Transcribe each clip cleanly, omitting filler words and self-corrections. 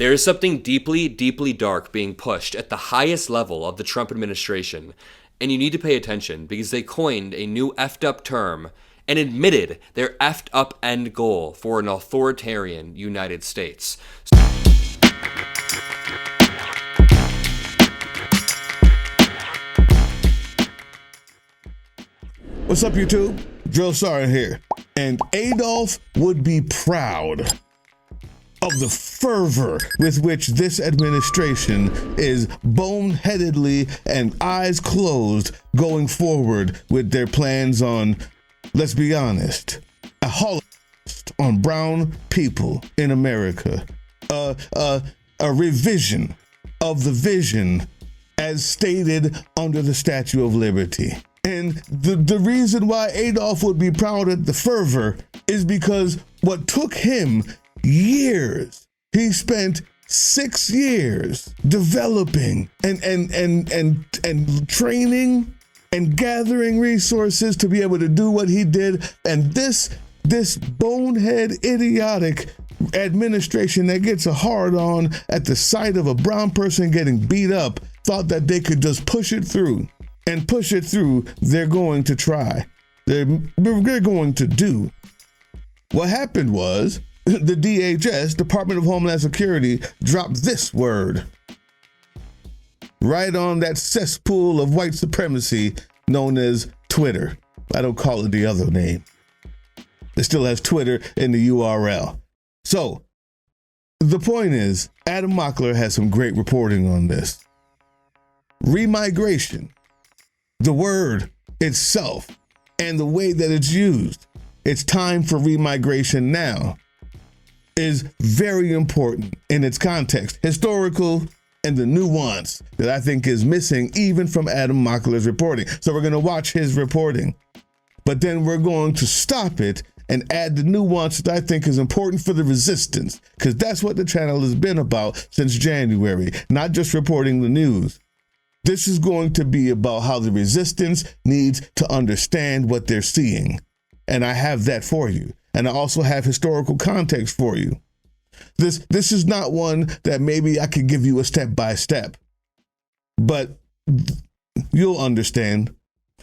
There is something deeply, deeply dark being pushed at the highest level of the Trump administration, and you need to pay attention because they coined a new effed up term and admitted their effed up end goal for an authoritarian United States. What's up, YouTube? Drill Sergeant here. And Adolf would be proud of the fervor with which this administration is boneheadedly and eyes closed going forward with their plans on, let's be honest, a holocaust on brown people in America, a revision of the vision as stated under the Statue of Liberty. And the reason why Adolf would be proud of the fervor is because what took him years, he spent 6 years developing and training and gathering resources to be able to do what he did. And this bonehead, idiotic administration that gets a hard on at the sight of a brown person getting beat up thought that they could just push it through. And push it through, they're going to try. They're going to do. What happened was the DHS, Department of Homeland Security, dropped this word right on that cesspool of white supremacy known as Twitter. I don't call it the other name. It still has Twitter in the URL. So the point is, Adam Mockler has some great reporting on this. Remigration. The word itself and the way that it's used, it's time for remigration now, is very important in its context, historical, and the nuance that I think is missing even from Adam Mockler's reporting. So we're going to watch his reporting, but then we're going to stop it and add the nuance that I think is important for the resistance, because that's what the channel has been about since January, not just reporting the news. This is going to be about how the resistance needs to understand what they're seeing. And I have that for you. And I also have historical context for you. This is not one that maybe I could give you a step by step, but you'll understand.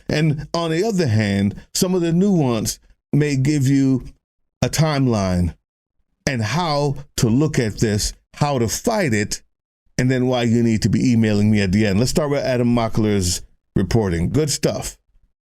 And on the other hand, some of the nuance may give you a timeline and how to look at this, how to fight it, and then why you need to be emailing me at the end. Let's start with Adam Mockler's reporting. Good stuff.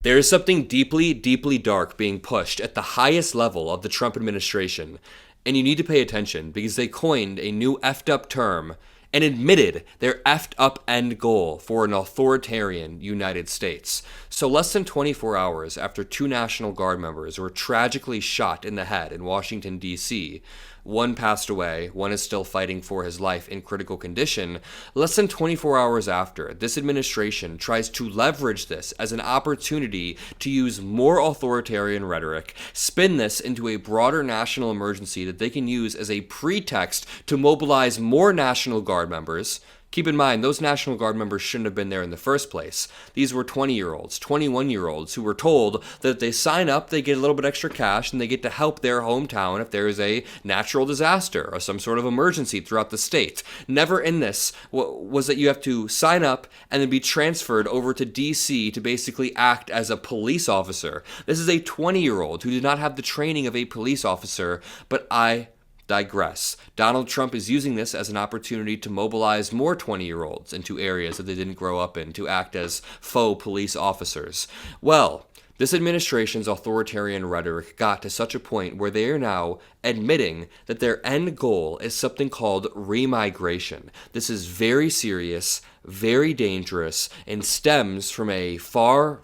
There is something deeply, deeply dark being pushed at the highest level of the Trump administration, and you need to pay attention because they coined a new effed up term and admitted their effed up end goal for an authoritarian United States. So less than 24 hours after 2 National Guard members were tragically shot in the head in Washington, D.C., one passed away, one is still fighting for his life in critical condition. Less than 24 hours after, this administration tries to leverage this as an opportunity to use more authoritarian rhetoric, spin this into a broader national emergency that they can use as a pretext to mobilize more National Guard members. Keep in mind, those National Guard members shouldn't have been there in the first place. These were 20-year-olds, 21-year-olds who were told that if they sign up, they get a little bit extra cash and they get to help their hometown if there is a natural disaster or some sort of emergency throughout the state. Never in this was that you have to sign up and then be transferred over to D.C. to basically act as a police officer. This is a 20-year-old who did not have the training of a police officer, but I digress. Donald Trump is using this as an opportunity to mobilize more 20-year-olds into areas that they didn't grow up in to act as faux police officers. Well, this administration's authoritarian rhetoric got to such a point where they are now admitting that their end goal is something called remigration. This is very serious, very dangerous, and stems from a far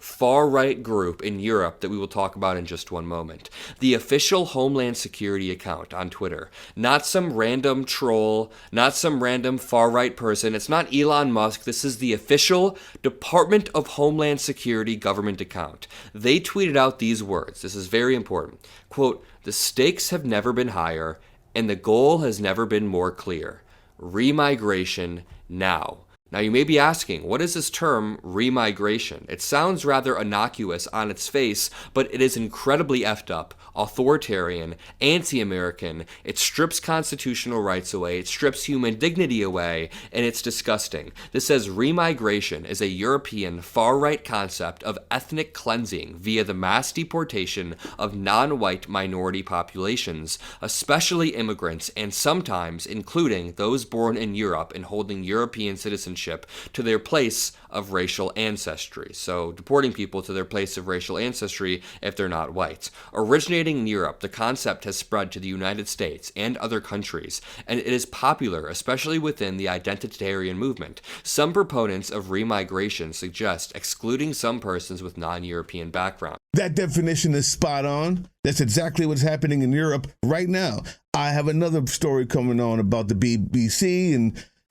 right group in Europe that we will talk about in just one moment. The official Homeland Security account on Twitter, not some random troll, not some random far right person. It's not Elon Musk. This is the official Department of Homeland Security government account. They tweeted out these words. This is very important. Quote, "The stakes have never been higher and the goal has never been more clear. Remigration now." Now you may be asking, what is this term remigration? It sounds rather innocuous on its face, but it is incredibly effed up, authoritarian, anti-American. It strips constitutional rights away, it strips human dignity away, and it's disgusting. This says remigration is a European far-right concept of ethnic cleansing via the mass deportation of non-white minority populations, especially immigrants, and sometimes including those born in Europe and holding European citizenship to their place of racial ancestry. So deporting people to their place of racial ancestry if they're not white. Originating in Europe, the concept has spread to the United States and other countries, and it is popular, especially within the identitarian movement. Some proponents of remigration suggest excluding some persons with non-European background. That definition is spot on. That's exactly what's happening in Europe right now. I have another story coming on about the BBC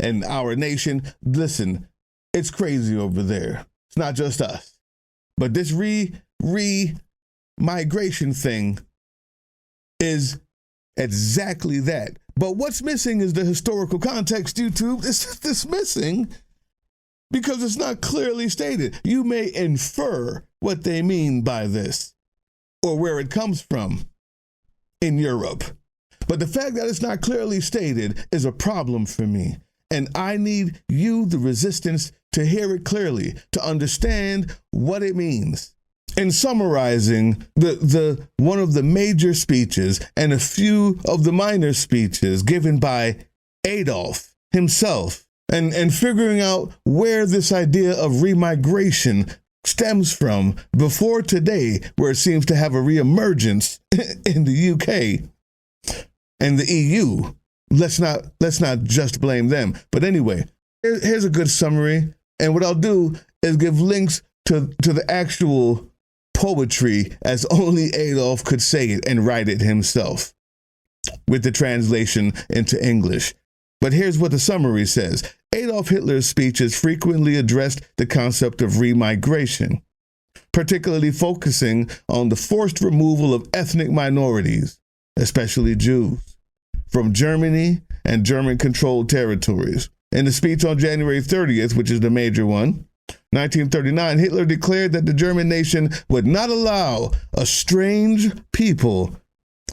and our nation. Listen, it's crazy over there. It's not just us. But this migration thing is exactly that. But what's missing is the historical context, YouTube. It's missing because it's not clearly stated. You may infer what they mean by this or where it comes from in Europe. But the fact that it's not clearly stated is a problem for me. And I need you, the resistance, to hear it clearly, to understand what it means. In summarizing the one of the major speeches and a few of the minor speeches given by Adolf himself, and figuring out where this idea of remigration stems from before today, where it seems to have a reemergence in the UK and the EU. Let's not just blame them. But anyway, here's a good summary. And what I'll do is give links to the actual poetry as only Adolf could say it and write it himself with the translation into English. But here's what the summary says. Adolf Hitler's speeches frequently addressed the concept of remigration, particularly focusing on the forced removal of ethnic minorities, especially Jews, from Germany and German-controlled territories. In the speech on January 30th, which is the major one, 1939, Hitler declared that the German nation would not allow a strange people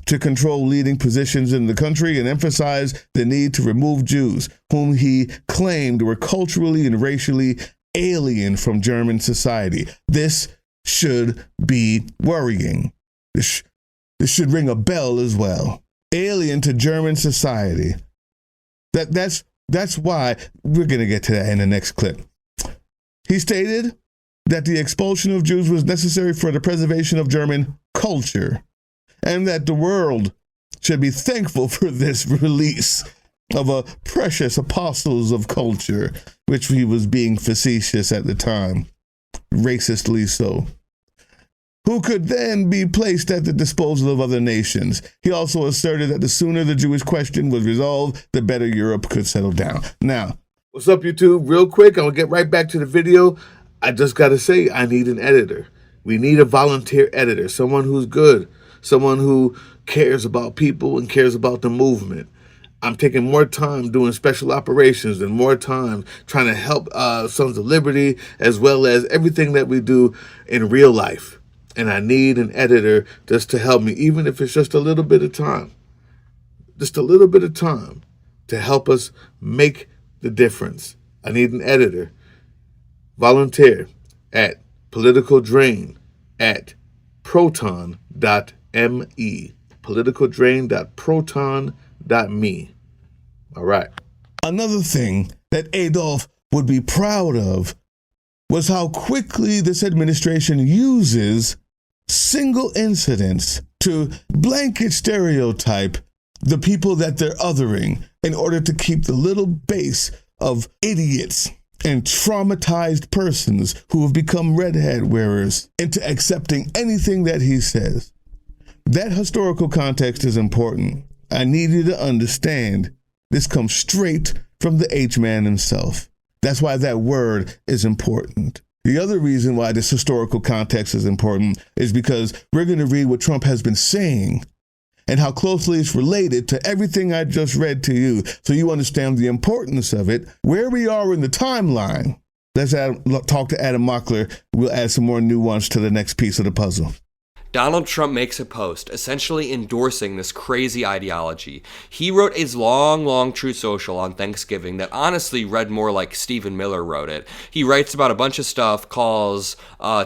to control leading positions in the country and emphasized the need to remove Jews, whom he claimed were culturally and racially alien from German society. This should be worrying. This should ring a bell as well. Alien to German society. That's why we're going to get to that in the next clip. He stated that the expulsion of Jews was necessary for the preservation of German culture, and that the world should be thankful for this release of a precious apostles of culture, which he was being facetious at the time, racistly so, who could then be placed at the disposal of other nations. He also asserted that the sooner the Jewish question was resolved, the better Europe could settle down. Now, what's up, YouTube? Real quick, I'm going to get right back to the video. I just got to say, I need an editor. We need a volunteer editor, someone who's good, someone who cares about people and cares about the movement. I'm taking more time doing special operations and more time trying to help Sons of Liberty, as well as everything that we do in real life. And I need an editor just to help me, even if it's just a little bit of time. Just a little bit of time to help us make the difference. I need an editor. Volunteer at politicaldrain@proton.me. politicaldrain.proton.me. All right. Another thing that Adolf would be proud of was how quickly this administration uses single incidents to blanket stereotype the people that they're othering in order to keep the little base of idiots and traumatized persons who have become red hat wearers into accepting anything that he says. That historical context is important. I need you to understand this comes straight from the H-man himself. That's why that word is important. The other reason why this historical context is important is because we're going to read what Trump has been saying and how closely it's related to everything I just read to you, so you understand the importance of it, where we are in the timeline. Let's talk to Adam Mockler. We'll add some more nuance to the next piece of the puzzle. Donald Trump makes a post essentially endorsing this crazy ideology. He wrote his long Truth Social on Thanksgiving that honestly read more like Stephen Miller wrote it. He writes about a bunch of stuff, calls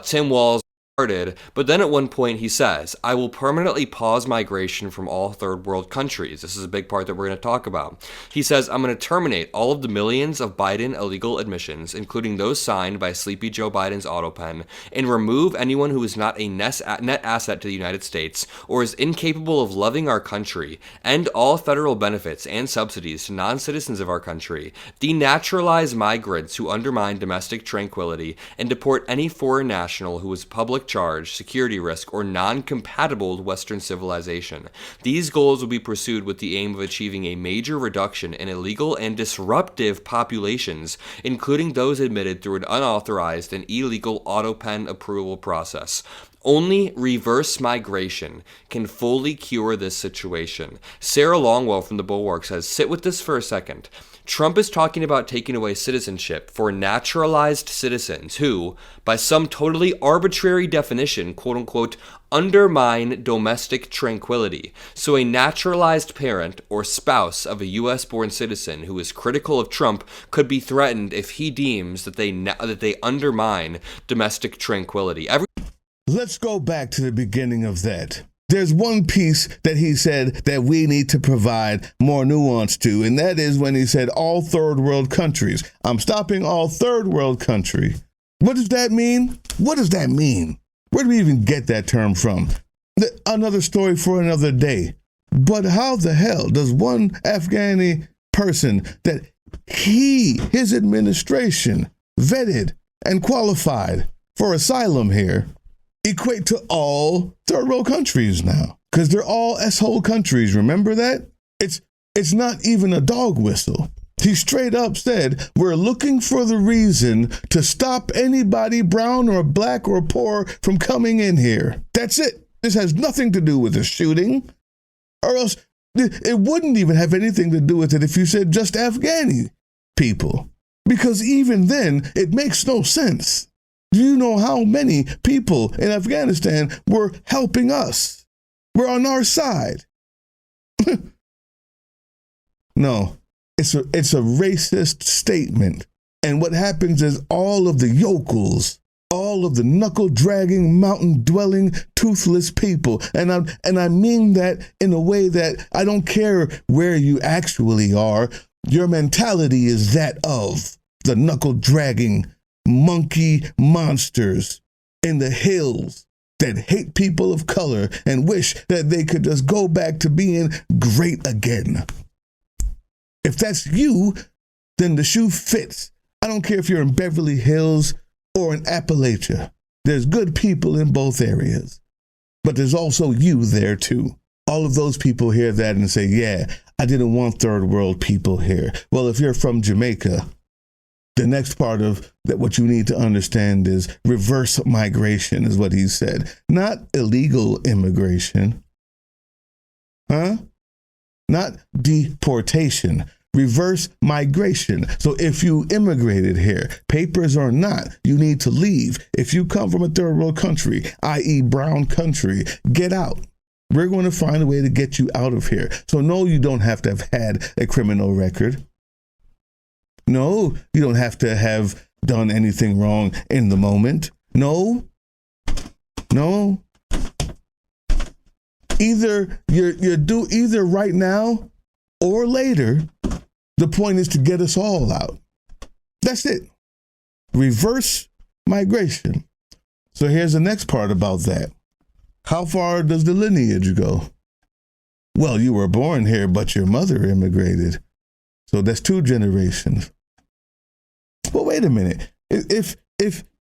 Tim Walz retarded, but then at one point he says, I will permanently pause migration from all third world countries. This is a big part that we're going to talk about. He says, I'm going to terminate all of the millions of Biden illegal admissions, including those signed by Sleepy Joe Biden's autopen, and remove anyone who is not a net asset to the United States or is incapable of loving our country, end all federal benefits and subsidies to non-citizens of our country, denaturalize migrants who undermine domestic tranquility, and deport any foreign national who is public charge, security risk, or non-compatible with Western civilization. These goals will be pursued with the aim of achieving a major reduction in illegal and disruptive populations, including those admitted through an unauthorized and illegal autopen approval process. Only reverse migration can fully cure this situation. Sarah Longwell from The Bulwark says, sit with this for a second. Trump is talking about taking away citizenship for naturalized citizens who, by some totally arbitrary definition, quote unquote, undermine domestic tranquility. So a naturalized parent or spouse of a U.S.-born citizen who is critical of Trump could be threatened if he deems that they undermine domestic tranquility. Let's go back to the beginning of that. There's one piece that he said that we need to provide more nuance to, and that is when he said all third world countries. I'm stopping all third world country. What does that mean? What does that mean? Where do we even get that term from? Another story for another day. But how the hell does one Afghani person that his administration vetted and qualified for asylum here equate to all third world countries now? Because they're all S-hole countries. Remember that? It's not even a dog whistle. He straight up said, we're looking for the reason to stop anybody brown or black or poor from coming in here. That's it. This has nothing to do with a shooting, or else it wouldn't even have anything to do with it if you said just Afghani people. Because even then, it makes no sense. Do you know how many people in Afghanistan were helping us? We're on our side. No, it's a racist statement. And what happens is all of the yokels, all of the knuckle-dragging, mountain-dwelling, toothless people, and I mean that in a way that I don't care where you actually are, your mentality is that of the knuckle-dragging monkey monsters in the hills that hate people of color and wish that they could just go back to being great again. If that's you, then the shoe fits. I don't care if you're in Beverly Hills or in Appalachia. There's good people in both areas, but there's also you there too. All of those people hear that and say, yeah, I didn't want third world people here. Well, if you're from Jamaica, the next part of that, what you need to understand is reverse migration is what he said, not illegal immigration. Not deportation, reverse migration. So if you immigrated here, papers or not, you need to leave. If you come from a third world country, i.e. brown country, get out. We're going to find a way to get you out of here. So no, you don't have to have had a criminal record. No, you don't have to have done anything wrong in the moment. No. Either either right now or later. The point is to get us all out. That's it. Reverse migration. So here's the next part about that. How far does the lineage go? Well, you were born here, but your mother immigrated. So that's 2 generations. But wait a minute. If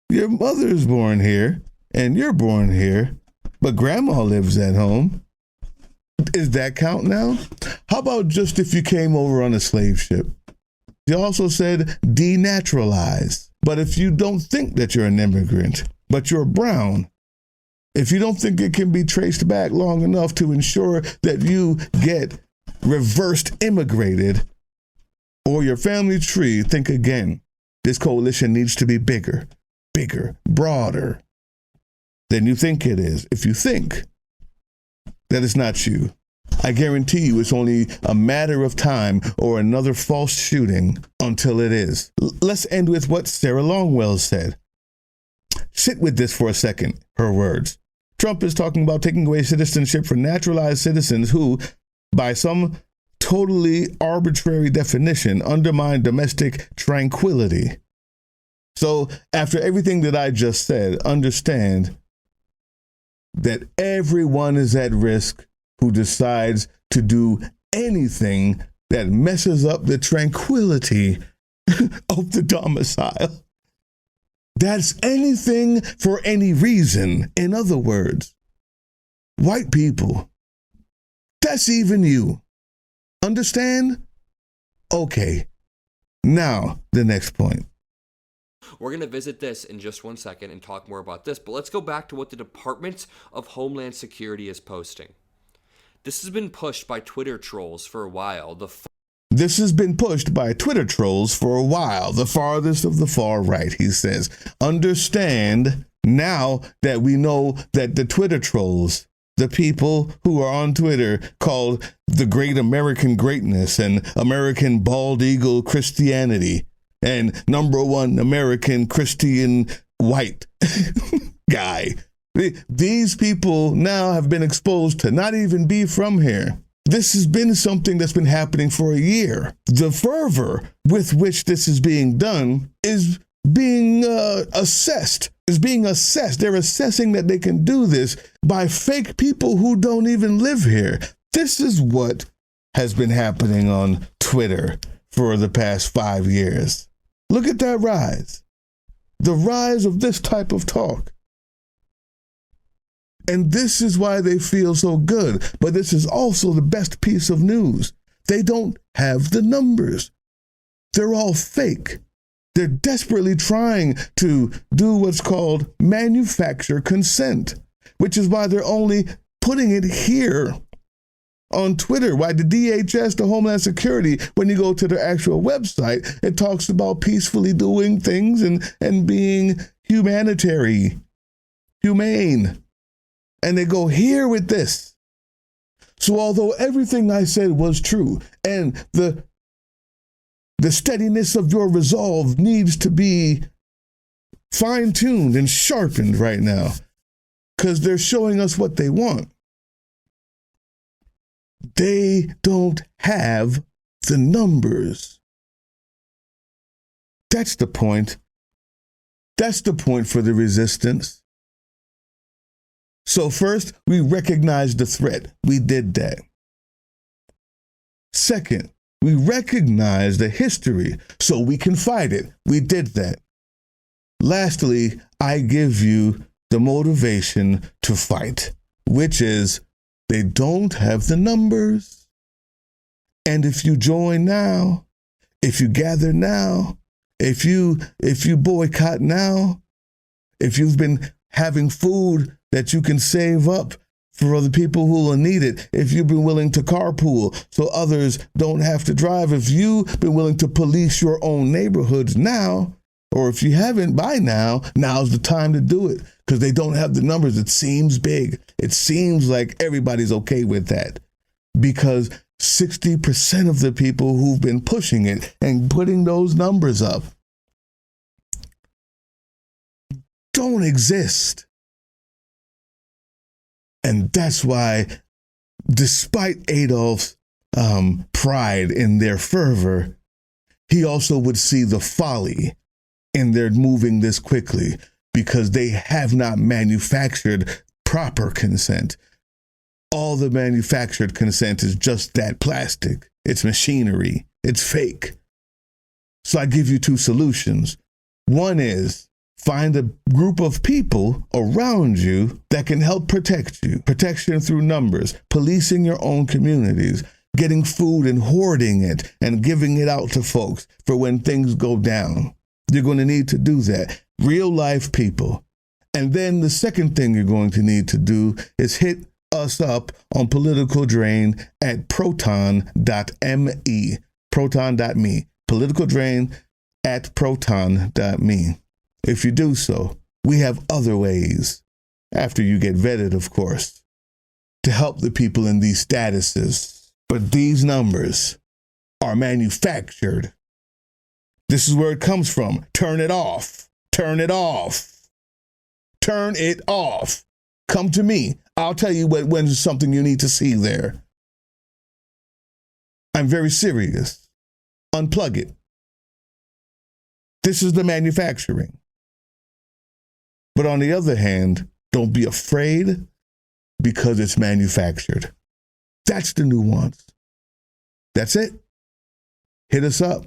your mother is born here and you're born here, but grandma lives at home, is that count now? How about just if you came over on a slave ship? You also said denaturalize. But if you don't think that you're an immigrant, but you're brown, if you don't think it can be traced back long enough to ensure that you get reversed immigrated or your family tree, think again. This coalition needs to be bigger, broader than you think it is. If you think that it's not you, I guarantee you it's only a matter of time or another false shooting until it is. Let's end with what Sarah Longwell said. Sit with this for a second, her words. Trump is talking about taking away citizenship for naturalized citizens who, by some totally arbitrary definition, undermine domestic tranquility. So after everything that I just said, understand that everyone is at risk who decides to do anything that messes up the tranquility of the domicile. That's anything for any reason. In other words, white people, that's even you. Understand? Okay. Now, the next point. We're going to visit this in just 1 second and talk more about this, but let's go back to what the Department of Homeland Security is posting. This has been pushed by Twitter trolls for a while. This has been pushed by Twitter trolls for a while, the farthest of the far right, he says. Understand now that we know that the Twitter trolls, the people who are on Twitter called the Great American Greatness and American Bald Eagle Christianity and #1 American Christian white guy. These people now have been exposed to not even be from here. This has been something that's been happening for a year. The fervor with which this is being done is being assessed. They're assessing that they can do this by fake people who don't even live here. This is what has been happening on Twitter for the past 5 years. Look at that rise. The rise of this type of talk. And this is why they feel so good. But this is also the best piece of news. They don't have the numbers. They're all fake. They're desperately trying to do what's called manufacture consent, which is why they're only putting it here on Twitter. Why the DHS, the Homeland Security, when you go to their actual website, it talks about peacefully doing things and being humane. And they go here with this. So although everything I said was true and the steadiness of your resolve needs to be fine-tuned and sharpened right now because they're showing us what they want, they don't have the numbers. That's the point. That's the point for the resistance. So first, we recognize the threat. We did that. Second, we recognize the history so we can fight it. We did that. Lastly, I give you the motivation to fight, which is they don't have the numbers. And if you join now, if you gather now, if you boycott now, if you've been having food that you can save up for other people who will need it, if you've been willing to carpool so others don't have to drive, if you've been willing to police your own neighborhoods now, or if you haven't by now, now's the time to do it because they don't have the numbers. It seems big. It seems like everybody's okay with that because 60% of the people who've been pushing it and putting those numbers up don't exist. And that's why, despite Adolf's pride in their fervor, he also would see the folly in their moving this quickly because they have not manufactured proper consent. All the manufactured consent is just that plastic. It's machinery. It's fake. So I give you two solutions. One is find a group of people around you that can help protect you. Protection through numbers, policing your own communities, getting food and hoarding it and giving it out to folks for when things go down. You're going to need to do that. Real life people. And then the second thing you're going to need to do is hit us up on Political Drain at proton.me. Proton.me. Political Drain at proton.me. If you do so, we have other ways, after you get vetted, of course, to help the people in these statuses. But these numbers are manufactured. This is where it comes from. Turn it off. Turn it off. Turn it off. Come to me. I'll tell you when there's something you need to see there. I'm very serious. Unplug it. This is the manufacturing. But on the other hand, don't be afraid because it's manufactured. That's the nuance. That's it. Hit us up.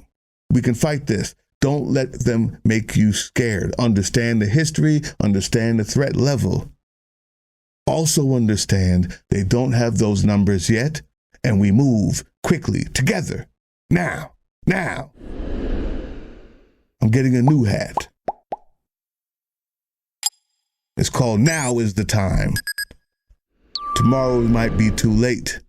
We can fight this. Don't let them make you scared. Understand the history, understand the threat level. Also understand they don't have those numbers yet, and we move quickly together. Now. I'm getting a new hat. It's called Now is the Time. Tomorrow it might be too late.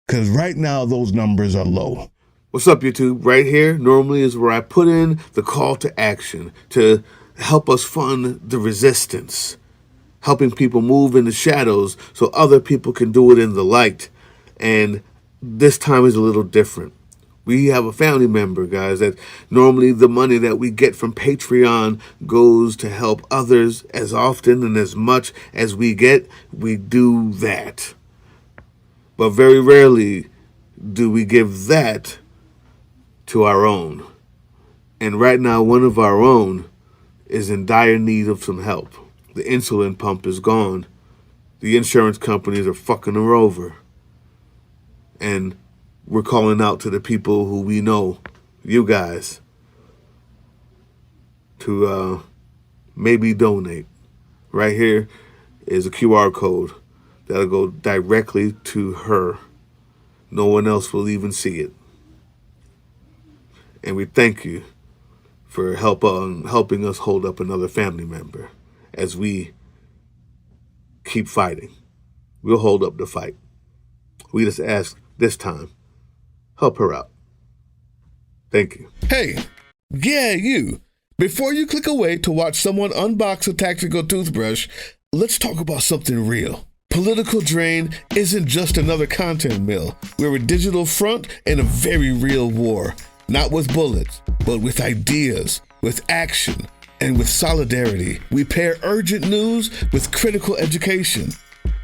Because right now those numbers are low. What's up, YouTube? Right here normally is where I put in the call to action to help us fund the resistance, helping people move in the shadows so other people can do it in the light. And this time is a little different. We have a family member, guys, that normally the money that we get from Patreon goes to help others as often and as much as we get. We do that. But very rarely do we give that to our own. And right now, one of our own is in dire need of some help. The insulin pump is gone. The insurance companies are fucking her over. And we're calling out to the people who we know, you guys, to maybe donate. Right here is a QR code that'll go directly to her. No one else will even see it. And we thank you for helping us hold up another family member as we keep fighting. We'll hold up the fight. We just ask this time, help her out. Thank you. Hey, yeah, you. Before you click away to watch someone unbox a tactical toothbrush, let's talk about something real. Political Drain isn't just another content mill. We're a digital front in a very real war. Not with bullets, but with ideas, with action, and with solidarity. We pair urgent news with critical education.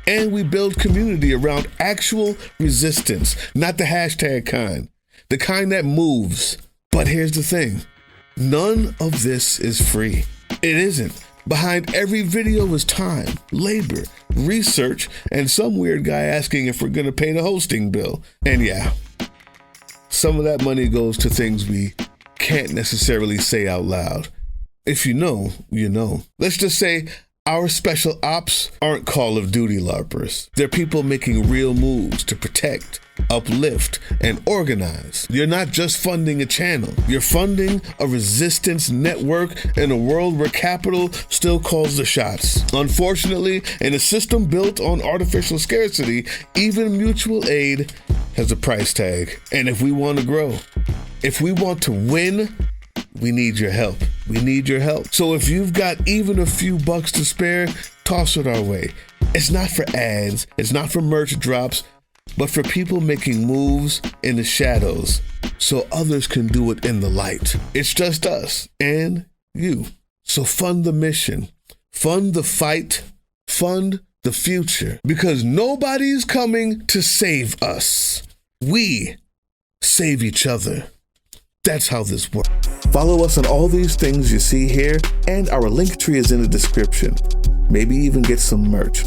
And we build community around actual resistance, not the hashtag kind. The kind that moves. But here's the thing. None of this is free. It isn't. Behind every video is time, labor, research, and some weird guy asking if we're going to pay the hosting bill. And yeah, some of that money goes to things we can't necessarily say out loud. If you know, you know. Let's just say our special ops aren't Call of Duty LARPers. They're people making real moves to protect, uplift, and organize. You're not just funding a channel. You're funding a resistance network in a world where capital still calls the shots. Unfortunately, in a system built on artificial scarcity, even mutual aid has a price tag. And if we want to grow, if we want to win, we need your help. We need your help. So if you've got even a few bucks to spare, toss it our way. It's not for ads. It's not for merch drops, but for people making moves in the shadows so others can do it in the light. It's just us and you. So fund the mission, fund the fight, fund the future, because nobody's coming to save us. We save each other. That's how this works. Follow us on all these things you see here, and our link tree is in the description. Maybe even get some merch.